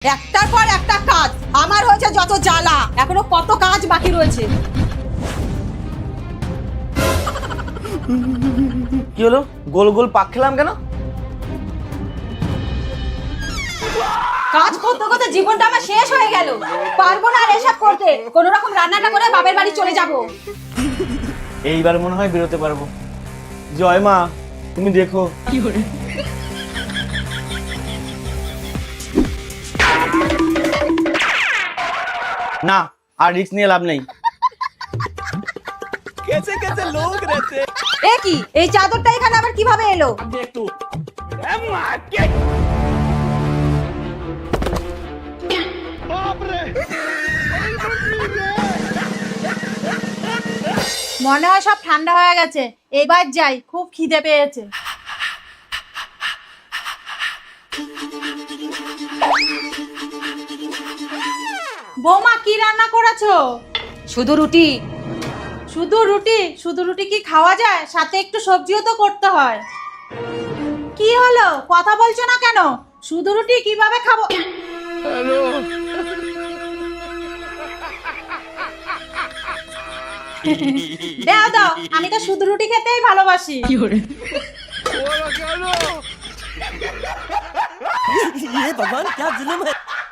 একটার পর একটা কাজ, আমার হয়েছে যত জ্বালা, এখনো কত কাজ বাকি রয়েছে। কি হলো? গোল গোল পাক খেলাম কেন? কাজ করতে করতে জীবনটা আমার শেষ হয়ে গেল। পারবো না আর এসব করতে। কোন রকম রান্নাটা করে বাপের বাড়ি চলে যাব। এইবার মনে হয় বেরোতে পারবো। জয় মা, তুমি দেখো। না, আর রিস্ক নিয়ে লাভ নেই। এ কি, এই চাদরটা এখানে আবার কিভাবে এলো? মনে হয় সব ঠান্ডা হয়ে গেছে, এবার যাই, খুব খিদে পেয়েছে। বৌমা, কি রান্না করেছো? শুধু রুটি। শুধু রুটি? শুধু রুটি কি খাওয়া যায়? সাথে একটু সবজিও তো করতে হয়। কি হলো, কথা বলছো না কেন? শুধু রুটি কিভাবে খাবো? দাও দাও, আমি তো শুধু রুটি খেতেই ভালোবাসি। ये भगवान क्या जुल्म है।